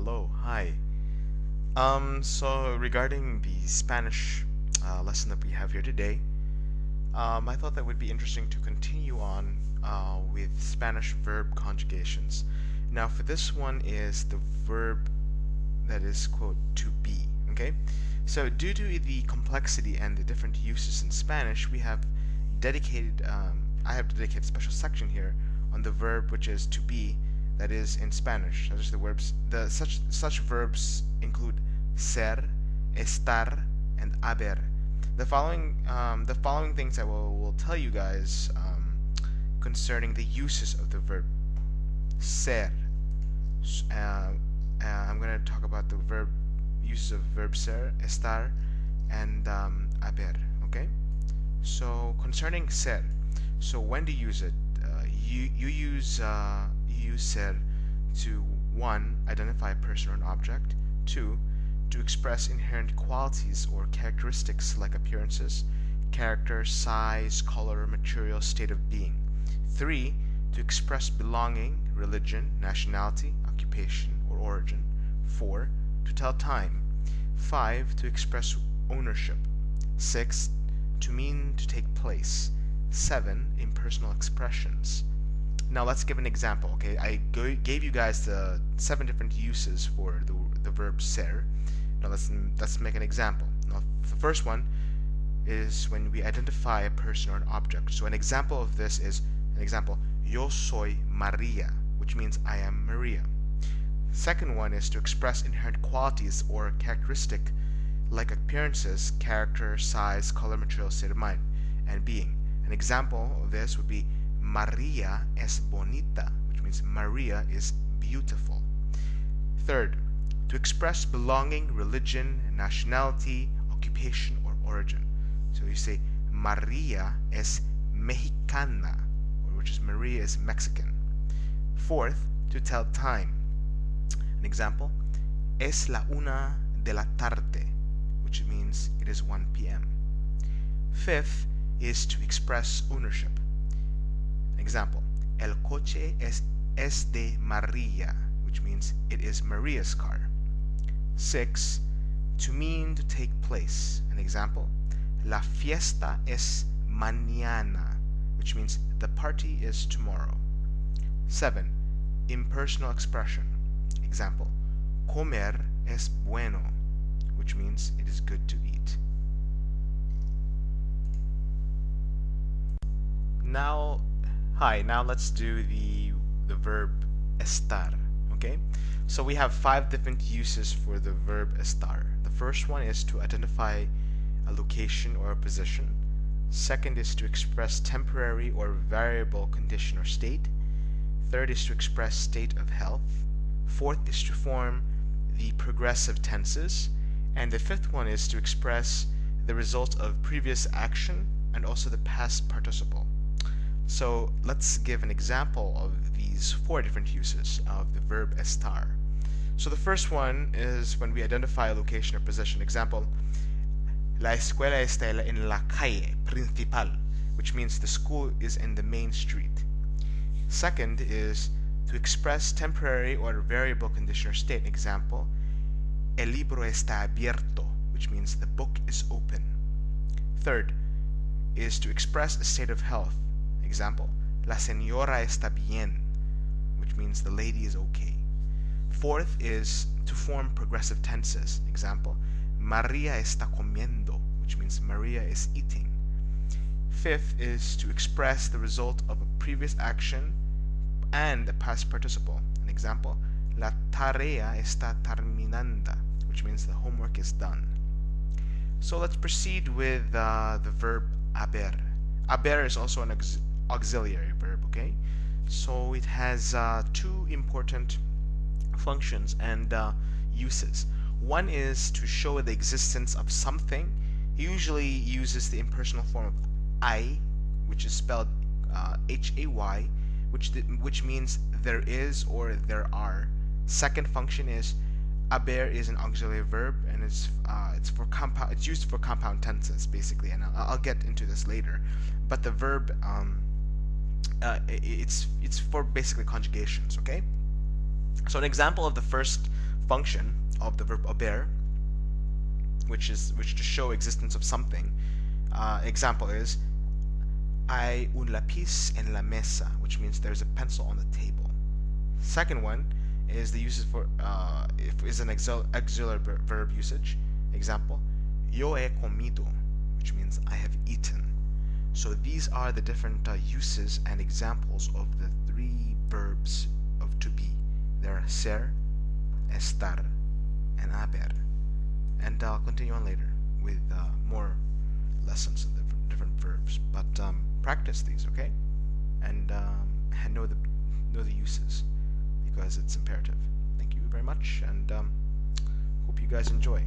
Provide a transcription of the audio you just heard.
Hello, hi. So regarding the Spanish lesson that we have here today, I thought that would be interesting to continue on with Spanish verb conjugations. Now, for this one is the verb that is, quote, to be, okay? So due to the complexity and the different uses in Spanish, we have dedicated, I have dedicated a special section here on the verb which is to be, that is in Spanish. Such the verbs, such verbs include ser, estar, and haber. The following things I will tell you guys concerning the uses of the verb ser. I'm going to talk about the verb uses of verb ser, estar, and haber. Okay. So concerning ser, so when to use it? You use ser to 1. Identify a person or an object. 2. To express inherent qualities or characteristics like appearances, character, size, color, material, state of being. 3. To express belonging, religion, nationality, occupation, or origin. 4. To tell time. 5. To express ownership. 6. To mean to take place. 7. Impersonal expressions. Now let's give an example. Okay, I gave you guys the 7 different uses for the verb ser. Now let's make an example. Now the first one is when we identify a person or an object. So an example of this is an example: Yo soy Maria, which means I am Maria. Second one is to express inherent qualities or characteristic like appearances, character, size, color, material, state of mind, and being. An example of this would be Maria es bonita, which means Maria is beautiful. Third, to express belonging, religion, nationality, occupation, or origin. So you say Maria es mexicana, which is Maria is Mexican. Fourth, to tell time. An example: Es la 1 de la tarde, which means it is 1 p.m. Fifth is to express ownership. An example: El coche es de Maria, which means it is Maria's car. 6. To mean to take place. An example: La fiesta es mañana, which means the party is tomorrow. 7. Impersonal expression. Example: Comer es bueno, which means it is good to eat. Now let's do the verb estar. Okay, so we have 5 different uses for the verb estar. The first one is to identify a location or a position. Second is to express temporary or variable condition or state. Third is to express state of health. Fourth is to form the progressive tenses. And the fifth one is to express the result of previous action and also the past participle. So let's give an example of these 4 different uses of the verb estar. So the first one is when we identify a location or position. Example: La escuela está en la calle principal, which means the school is in the main street. Second is to express temporary or variable condition or state. Example: El libro está abierto, which means the book is open. Third is to express a state of health. Example: La señora está bien, which means the lady is okay. Fourth is to form progressive tenses. Example: María está comiendo, which means Maria is eating. Fifth is to express the result of a previous action and a past participle. An example: La tarea está terminada, which means the homework is done. So let's proceed with the verb haber. Haber is also an auxiliary verb, okay? So it has 2 important functions and uses. One is to show the existence of something. It usually uses the impersonal form of I, which is spelled Hay, which means there is or there are. Second function is haber is an auxiliary verb, and it's used for compound tenses basically, and I'll get into this later. But the verb it's for basically conjugations. Okay. So an example of the first function of the verb haber, which to show existence of something. Example is hay un lápiz en la mesa, which means there's a pencil on the table. Second one is the uses for if is an auxiliary verb usage. Example, yo he comido, which means I have eaten. So these are the different uses and examples of the three verbs of to be. They're ser, estar, and haber. And I'll continue on later with more lessons of different verbs. But practice these, okay? And know the uses, because it's imperative. Thank you very much, and hope you guys enjoy.